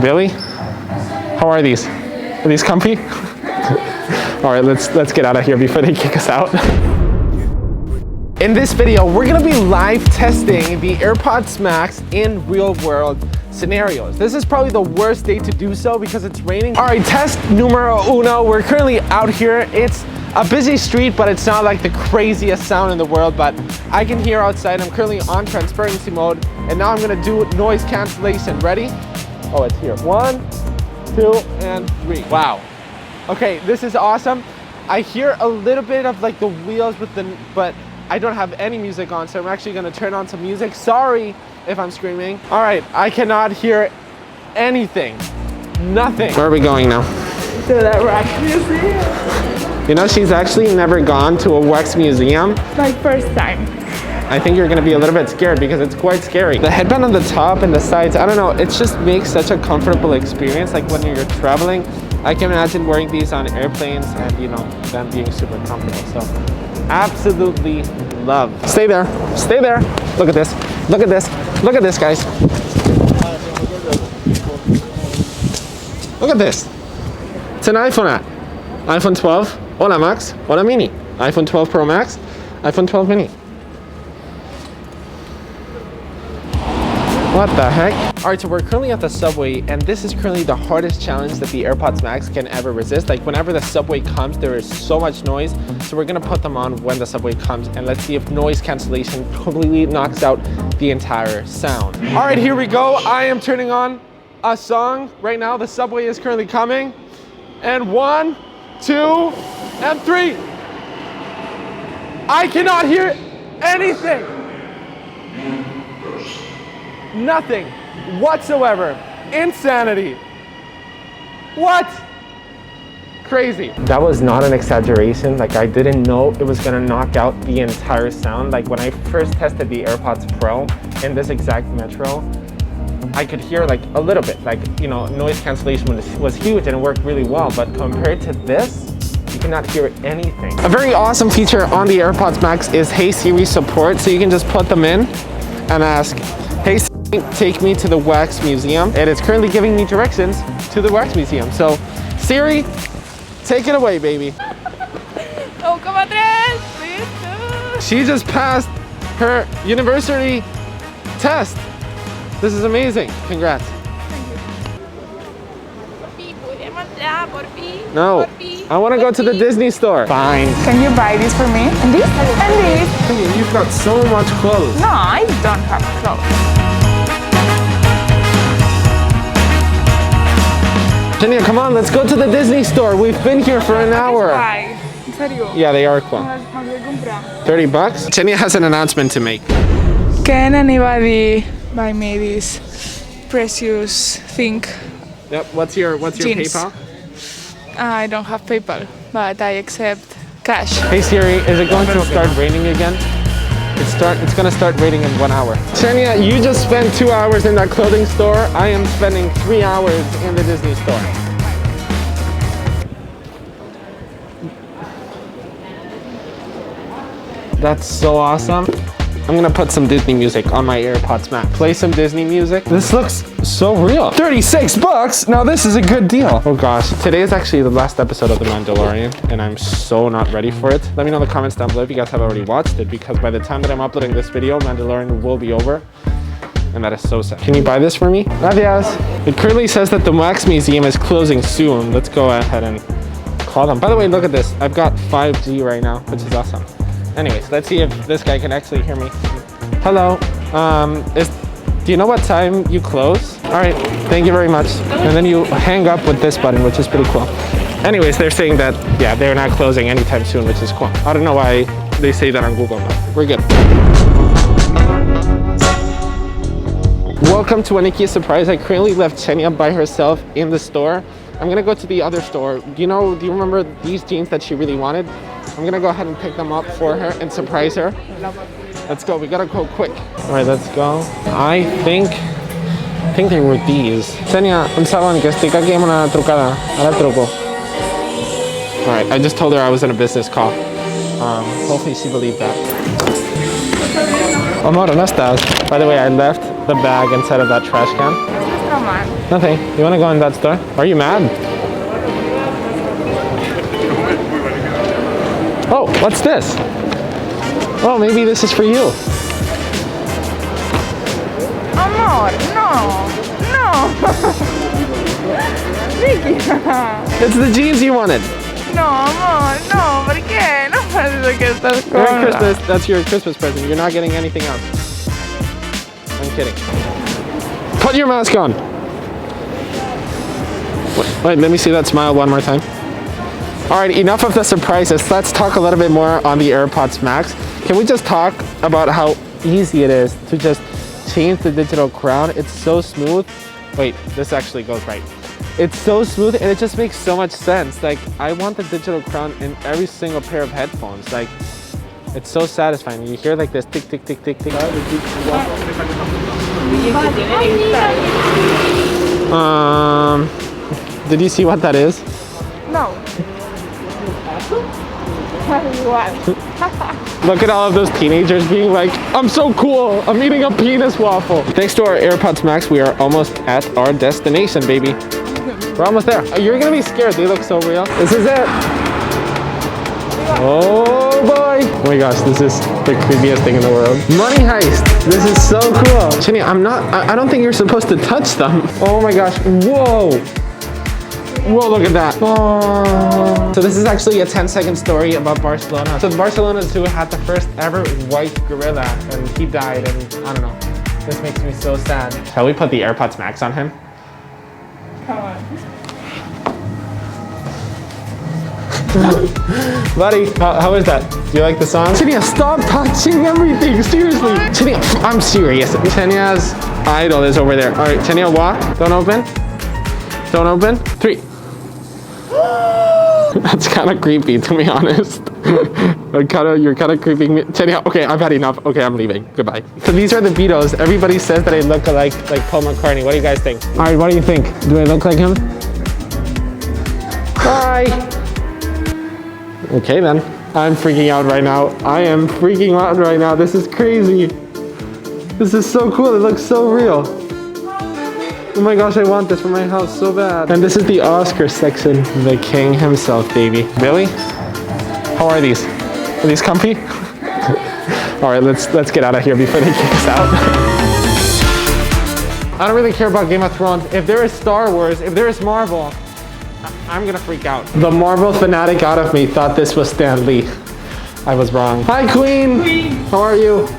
Really? How are these? Are these comfy? All right, let's get out of here before they kick us out. In this video, we're gonna be live testing the AirPods Max in real world scenarios. This is probably the worst day to do so because it's raining. All right, test numero uno. We're currently out here. It's a busy street, but it's not like the craziest sound in the world, but I can hear outside. I'm currently on transparency mode, and now I'm gonna do noise cancellation. Ready? Oh, it's here. 1, 2, and 3. Wow. Okay, this is awesome. I hear a little bit of like the wheels but I don't have any music on, so I'm actually gonna turn on some music. Sorry if I'm screaming. All right, I cannot hear anything. Nothing. Where are we going now? To the wax museum. You know, she's actually never gone to a wax museum. My first time. I think you're gonna be a little bit scared because it's quite scary. The headband on the top and the sides, I don't know, it just makes such a comfortable experience. Like when you're traveling, I can imagine wearing these on airplanes and, you know, them being super comfortable. So absolutely love. Stay there, stay there. Look at this, look at this, look at this, guys. Look at this. It's an iPhone app. iPhone 12, hola Max, hola Mini. iPhone 12 Pro Max, iPhone 12 Mini. What the heck? All right, so we're currently at the subway, and this is currently the hardest challenge that the AirPods Max can ever resist. Like whenever the subway comes, there is so much noise. So we're gonna put them on when the subway comes, and let's see if noise cancellation completely knocks out the entire sound. All right, here we go. I am turning on a song right now. The subway is currently coming. And 1, 2, and 3. I cannot hear anything. Nothing whatsoever. Insanity. What? Crazy. That was not an exaggeration. Like I didn't know it was gonna knock out the entire sound. Like when I first tested the AirPods Pro in this exact metro, I could hear like a little bit, like, you know, noise cancellation was huge and it worked really well, but compared to this, you cannot hear anything. A very awesome feature on the AirPods Max is Hey Siri Support. So you can just put them in and ask, hey Siri, take me to the wax museum. And it's currently giving me directions to the wax museum. So Siri, take it away, baby. She just passed her university test. This is amazing. Congrats. No, I want to go to the Disney store. Fine. Can you buy this for me? And this? And this? You've got so much clothes. No, I don't have clothes. Xenia, come on, let's go to the Disney store. We've been here for an hour. Yeah, they are cool. $30? Xenia has an announcement to make. Can anybody buy me this precious thing? Yep, what's your Jeans. PayPal? I don't have PayPal, but I accept cash. Hey Siri, is it going to start raining again? It's gonna start raining in 1 hour. Xenia, you just spent 2 hours in that clothing store. I am spending 3 hours in the Disney store. That's so awesome. I'm gonna put some Disney music on my AirPods Max. Play some Disney music. This looks so real. $36? Now this is a good deal. Oh gosh, today is actually the last episode of The Mandalorian, and I'm so not ready for it. Let me know in the comments down below if you guys have already watched it, because by the time that I'm uploading this video, Mandalorian will be over, and that is so sad. Can you buy this for me? Gracias. It currently says that the Wax Museum is closing soon. Let's go ahead and call them. By the way, look at this. I've got 5G right now, which is awesome. Anyways, let's see if this guy can actually hear me. Hello, do you know what time you close? All right, thank you very much. And then you hang up with this button, which is pretty cool. Anyways, they're saying that, yeah, they're not closing anytime soon, which is cool. I don't know why they say that on Google, but we're good. Welcome to a Nikki surprise. I currently left Xenia by herself in the store. I'm gonna go to the other store. Do you remember these jeans that she really wanted? I'm gonna go ahead and pick them up for her and surprise her. Let's go, we gotta go quick. All right, let's go. I think they were these. Xenia, un segundo, que estoy aquí en una trucada. Ahora truco. All right, I just told her I was in a business call. Hopefully she believed that. Amor, ¿dónde estás? By the way, I left the bag inside of that trash can. Come on. Nothing. You want to go in that store? Are you mad? Oh, what's this? Oh, maybe this is for you. Amor, no. Vicky. It's the jeans you wanted. No, amor, no. ¿Por qué? No parece que estás con... Merry Christmas. That's your Christmas present. You're not getting anything else. I'm kidding. Put your mask on. Wait, let me see that smile one more time. All right, enough of the surprises. Let's talk a little bit more on the AirPods Max. Can we just talk about how easy it is to just change the digital crown? It's so smooth. Wait, this actually goes right. It's so smooth and it just makes so much sense. Like, I want the digital crown in every single pair of headphones. Like, it's so satisfying. You hear like this tick, tick, tick, tick, tick. Did you see what that is? No. Look at all of those teenagers being like, I'm so cool, I'm eating a penis waffle. Thanks to our AirPods Max, we are almost at our destination, baby. We're almost there. You're gonna be scared, they look so real. This is it. Oh boy. Oh my gosh, this is the creepiest thing in the world. Money heist. This is so cool. Xenia, I don't think you're supposed to touch them. Oh my gosh, whoa. Whoa, look at that. Oh. So this is actually a 10-second story about Barcelona. So the Barcelona Zoo had the first ever white gorilla and he died and I don't know. This makes me so sad. Shall we put the AirPods Max on him? Come on. Buddy, how is that? Do you like the song? Xenia, stop touching everything, seriously. Xenia, I'm serious. Xenia's idol is over there. All right, Xenia, walk. Don't open. Don't open. 3. That's kind of creepy, to be honest. You're kind of creeping me. Xenia, okay, I've had enough. Okay, I'm leaving. Goodbye. So these are the Beatles. Everybody says that I look like Paul McCartney. What do you guys think? All right, what do you think? Do I look like him? Bye. Okay then. I'm freaking out right now. I am freaking out right now. This is crazy. This is so cool. It looks so real. Oh my gosh, I want this for my house so bad. And this is the Oscar section. The king himself, baby. Really? How are these? Are these comfy? All right, let's get out of here before they kick us out. I don't really care about Game of Thrones. If there is Star Wars, if there is Marvel, I'm gonna freak out. The Marvel fanatic out of me thought this was Stan Lee. I was wrong. Hi, Queen. How are you?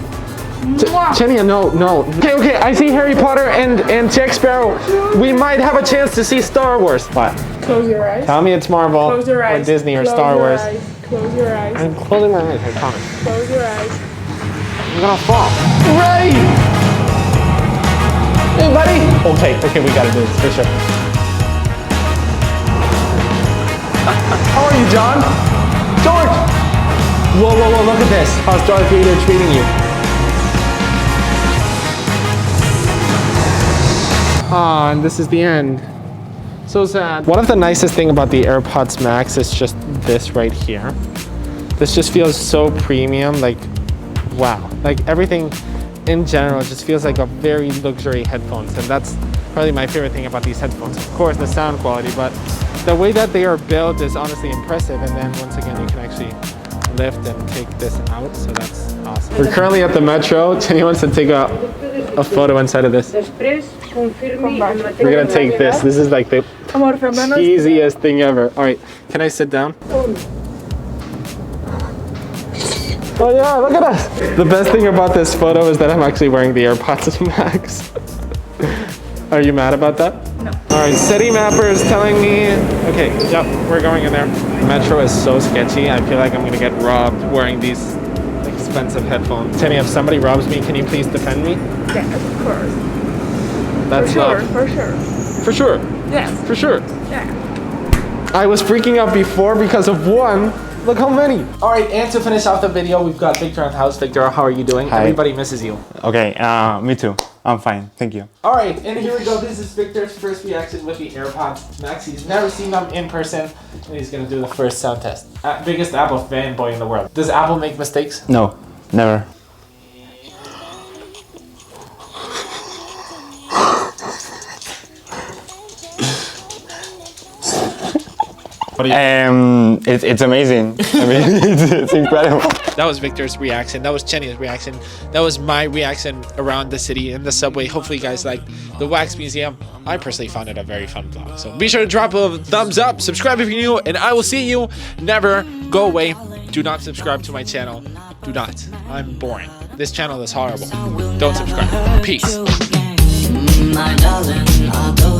Xenia, no. Okay, I see Harry Potter and Jack Sparrow. We might have a chance to see Star Wars. What? Close your eyes. Tell me it's Marvel Close your eyes. or Disney or Star Wars. Close your eyes. I'm closing my eyes, I promise. Close your eyes. I'm gonna fall. Ready? Hey, buddy. Okay, we gotta do this for sure. How are you, John? George! Whoa, look at this. How's Darth Vader treating you? Ah, and this is the end. So sad. One of the nicest thing about the AirPods Max is just this right here. This just feels so premium, like, wow. Like everything in general just feels like a very luxury headphones. And that's probably my favorite thing about these headphones. Of course, the sound quality, but the way that they are built is honestly impressive. And then once again, you can actually lift and take this out, so that's awesome. We're currently at the metro. Xenia wants to take a photo inside of this. We're gonna take this. This is like the cheesiest thing ever. All right, can I sit down? Oh yeah, look at us. The best thing about this photo is that I'm actually wearing the AirPods Max. Are you mad about that? No. All right, city mapper is telling me, okay, yep, we're going in there. Metro is so sketchy. I feel like I'm gonna get robbed wearing these expensive headphones. Xenia, if somebody robs me, can you please defend me? Yeah, of course. That's love. For sure. For sure? Yes. For sure? Yeah. I was freaking out before because of one. Look how many. All right, and to finish off the video, we've got Victor at the house. Victor, how are you doing? Hi. Everybody misses you. Okay, me too. I'm fine, thank you. All right, and here we go. This is Victor's first reaction with the AirPods Max. He's never seen them in person, and he's gonna do the first sound test. Biggest Apple fanboy in the world. Does Apple make mistakes? No, never. What do you It's amazing. I mean, it's incredible. That was Victor's reaction. That was Xenia's reaction. That was my reaction around the city in the subway. Hopefully you guys like the Wax Museum. I personally found it a very fun vlog. So be sure to drop a thumbs up, subscribe if you're new, and I will see you. Never go away. Do not subscribe to my channel. Do not. I'm boring. This channel is horrible. Don't subscribe. Peace. My darling, I'll go